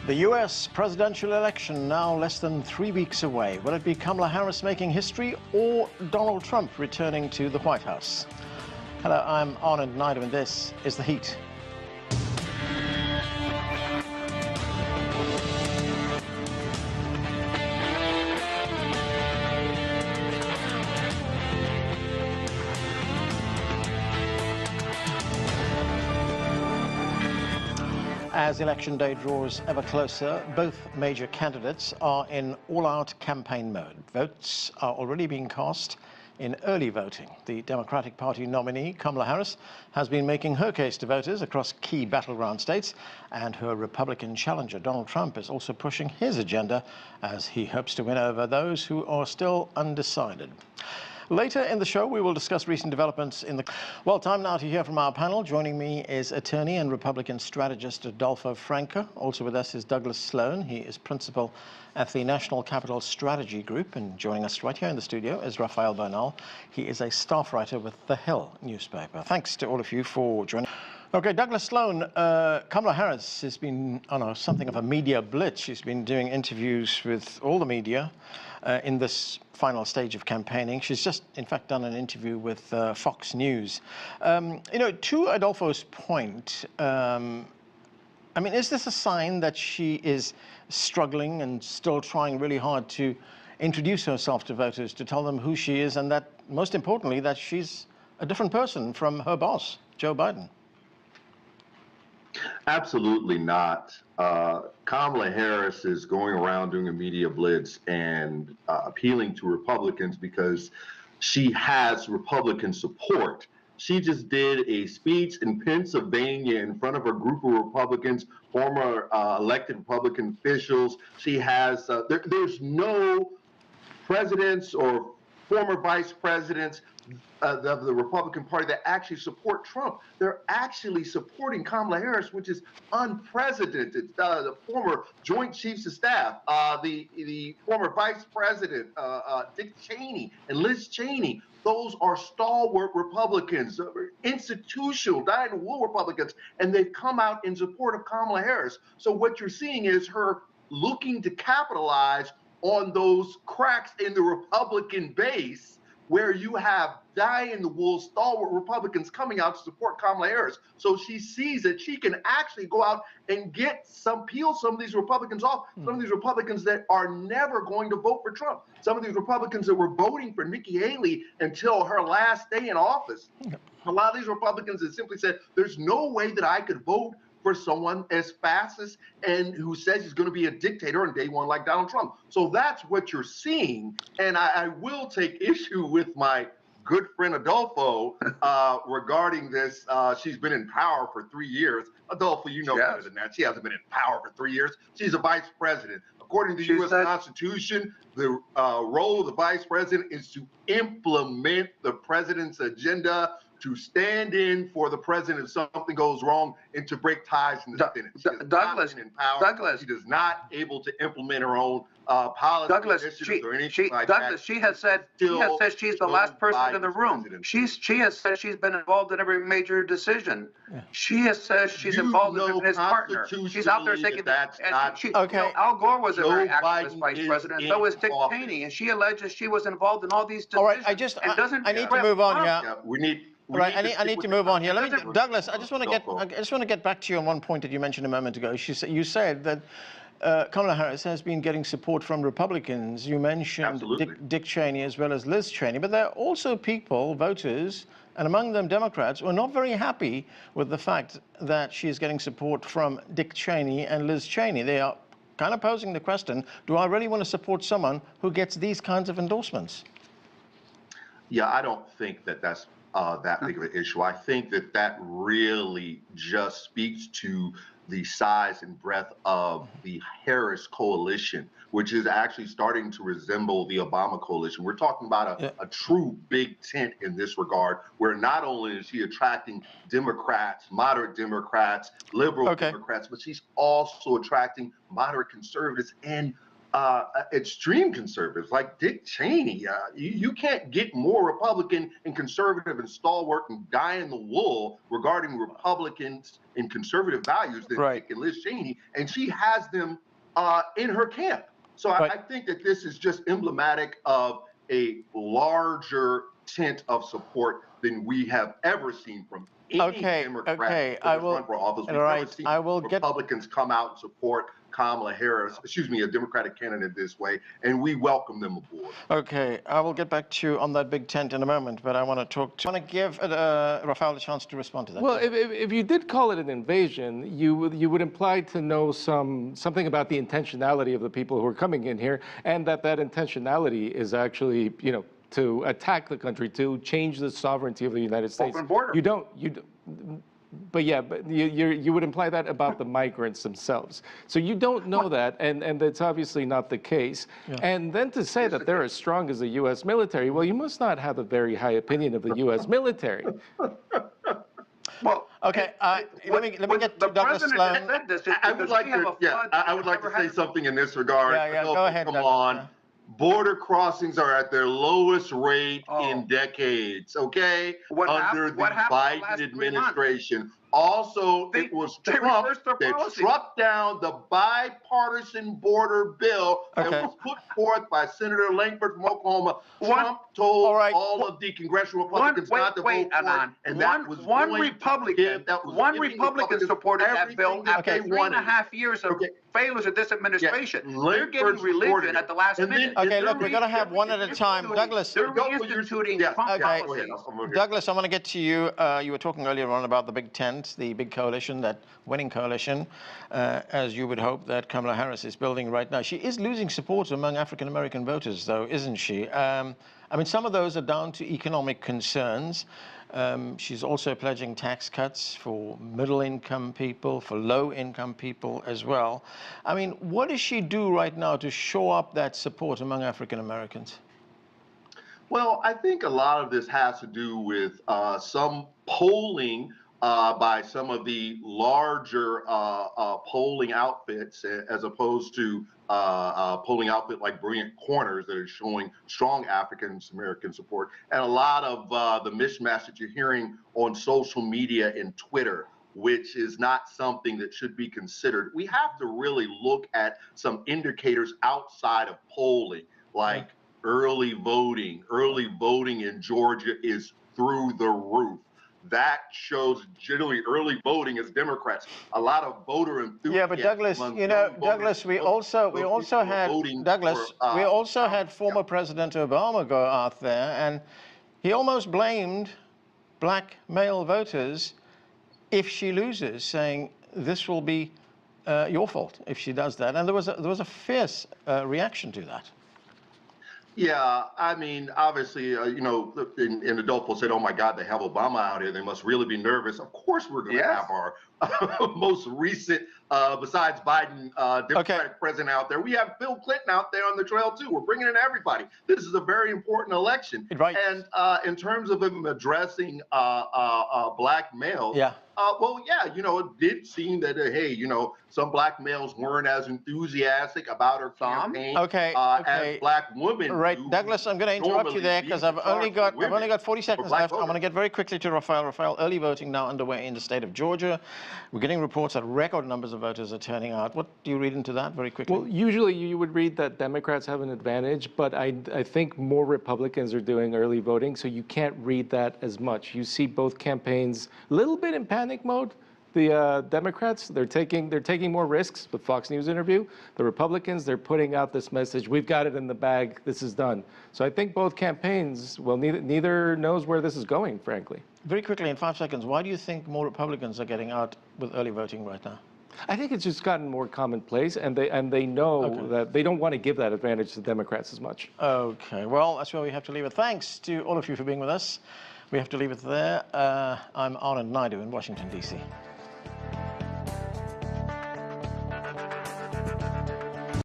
The U.S. presidential election now less than 3 weeks away. Will it be Kamala Harris making history or Donald Trump returning to the White House? Hello, I'm Anand Naidu and this is The Heat. As election day draws ever closer, both major candidates are in all-out campaign mode. Votes are already being cast in early voting. The Democratic Party nominee, Kamala Harris, has been making her case to voters across key battleground states, and her Republican challenger, Donald Trump, is also pushing his agenda as he hopes to win over those who are still undecided. Later in the show, we will discuss recent developments in the... Well, time now to hear from our panel. Joining me is attorney and Republican strategist Adolfo Franca. Also with us is Douglas Sloan. He is principal at the National Capital Strategy Group. And joining us right here in the studio is Rafael Bernal. He is a staff writer with The Hill newspaper. Thanks to all of you for joining. Okay, Douglas Sloan, Kamala Harris has been on something of a media blitz. She's been doing interviews with all the media in this final stage of campaigning. She's just, in fact, done an interview with Fox News. To Adolfo's point, I mean, is this a sign that she is struggling and still trying really hard to introduce herself to voters, to tell them who she is, and that, most importantly, that she's a different person from her boss, Joe Biden? Absolutely not. Kamala Harris is going around doing a media blitz and appealing to Republicans because she has Republican support. She just did a speech in Pennsylvania in front of a group of Republicans, former elected Republican officials. She has, there's no presidents or former vice presidents of the Republican Party that actually support Trump. They're actually supporting Kamala Harris, which is unprecedented. The former Joint Chiefs of Staff, the former Vice President, Dick Cheney and Liz Cheney, those are stalwart Republicans, institutional, dyed-in-the-wool Republicans, and they've come out in support of Kamala Harris. So what you're seeing is her looking to capitalize on those cracks in the Republican base, where you have dyed-in-the-wool stalwart Republicans coming out to support Kamala Harris. So she sees that she can actually go out and peel some of these Republicans off, some of these Republicans that are never going to vote for Trump, some of these Republicans that were voting for Nikki Haley until her last day in office. A lot of these Republicans that simply said, there's no way that I could vote for someone as fascist and who says he's going to be a dictator on day one like Donald Trump. So that's what you're seeing. And I will take issue with my good friend Adolfo regarding this. She's been in power for 3 years. Adolfo, you know better than that. She hasn't been in power for 3 years. She's a vice president. According to the U.S. Constitution, the role of the vice president is to implement the president's agenda, to stand in for the president if something goes wrong, and to break ties in the Senate. Douglas, in power. Douglas, she is not able to implement her own policy initiatives or anything like that. She has said she's the last person in the room. She has said she's been involved in every major decision. Yeah. She has said she's involved in his partner. She's out there saying that. Al Gore was a very activist vice president. So was Dick Cheney, and she alleges she was involved in all these decisions. All right, I need to move on. Yeah, I need to move on here. Douglas, I just want to get back to you on one point that you mentioned a moment ago. You said that Kamala Harris has been getting support from Republicans. You mentioned Dick Cheney as well as Liz Cheney, but there are also people, voters, and among them Democrats, who are not very happy with the fact that she is getting support from Dick Cheney and Liz Cheney. They are kind of posing the question, do I really want to support someone who gets these kinds of endorsements? Yeah, I don't think that that's that big of an issue. I think that really just speaks to the size and breadth of the Harris coalition, which is actually starting to resemble the Obama coalition. We're talking about a true big tent in this regard, where not only is she attracting Democrats, moderate Democrats, liberal Democrats, but she's also attracting moderate conservatives and extreme conservatives like Dick Cheney. You can't get more Republican and conservative and stalwart and dyed in the wool regarding Republicans and conservative values than Dick and Liz Cheney, and she has them in her camp. So I think that this is just emblematic of a larger tent of support than we have ever seen from any Democrat run for office. We've never seen Republicans come out and support Kamala Harris, a Democratic candidate this way, and we welcome them aboard. Okay, I will get back to you on that big tent in a moment, but I want to give Rafael a chance to respond to that. Well, if you did call it an invasion, you would imply to know something about the intentionality of the people who are coming in here, and that intentionality is actually, to attack the country, to change the sovereignty of the United States. Open border. But you would imply that about the migrants themselves. So you don't know that, and it's obviously not the case. Yeah. And then to say that they're as strong as the U.S. military, well, you must not have a very high opinion of the U.S. military. Well, okay. Let me get to Douglas Sloan. I would like to say something in this regard. Go ahead. Come on. Border crossings are at their lowest rate in decades, okay? Under the Biden administration. Also, it was Trump that struck down the bipartisan border bill that was put forth by Senator Langford from Oklahoma. Trump told all of the congressional Republicans not to vote for it, and that was one Republican supported that bill after 3.5 years of failures of this administration. They're getting religion at the last minute. Okay, look, we're going to have one at a time. Douglas. They're reinstituting Trump policies. Douglas, I want to get to you. You were talking earlier on about the big tent, the big coalition, that winning coalition, as you would hope that Kamala Harris is building right now. She is losing support among African-American voters, though, isn't she? I mean, some of those are down to economic concerns. She's also pledging tax cuts for middle-income people, for low-income people as well. I mean, what does she do right now to show up that support among African-Americans? Well, I think a lot of this has to do with some polling by some of the larger polling outfits, as opposed to polling outfit like Brilliant Corners that are showing strong African-American support, and a lot of the mishmash that you're hearing on social media and Twitter, which is not something that should be considered. We have to really look at some indicators outside of polling, like early voting. Early voting in Georgia is through the roof. That shows generally early voting as Democrats. A lot of voter enthusiasm. Yeah, but Douglas, Douglas, we also had former President Obama go out there, and he almost blamed black male voters if she loses, saying this will be your fault if she does that. And there was a fierce reaction to that. Yeah, I mean, obviously, and adult folks said, oh, my God, they have Obama out here. They must really be nervous. Of course, we're going to have our most recent, besides Biden, Democratic president out there. We have Bill Clinton out there on the trail, too. We're bringing in everybody. This is a very important election. Right. And in terms of him addressing black males, it did seem that, hey, some black males weren't as enthusiastic about her campaign as black women. Right, Douglas, I'm going to interrupt you there because I've only got 40 seconds left. I'm going to get very quickly to Rafael. Rafael, early voting now underway in the state of Georgia. We're getting reports that record numbers of voters are turning out. What do you read into that very quickly? Well, usually you would read that Democrats have an advantage, but I think more Republicans are doing early voting, so you can't read that as much. You see both campaigns a little bit in panic mode. The Democrats, they're taking more risks. The Fox News interview. The Republicans, they're putting out this message: we've got it in the bag. This is done. So I think both campaigns, well, neither knows where this is going, frankly. Very quickly, in 5 seconds, why do you think more Republicans are getting out with early voting right now? I think it's just gotten more commonplace, and they know that they don't want to give that advantage to Democrats as much. Okay, well, that's where we have to leave it. Thanks to all of you for being with us. We have to leave it there. I'm Anand Naidu in Washington, D.C.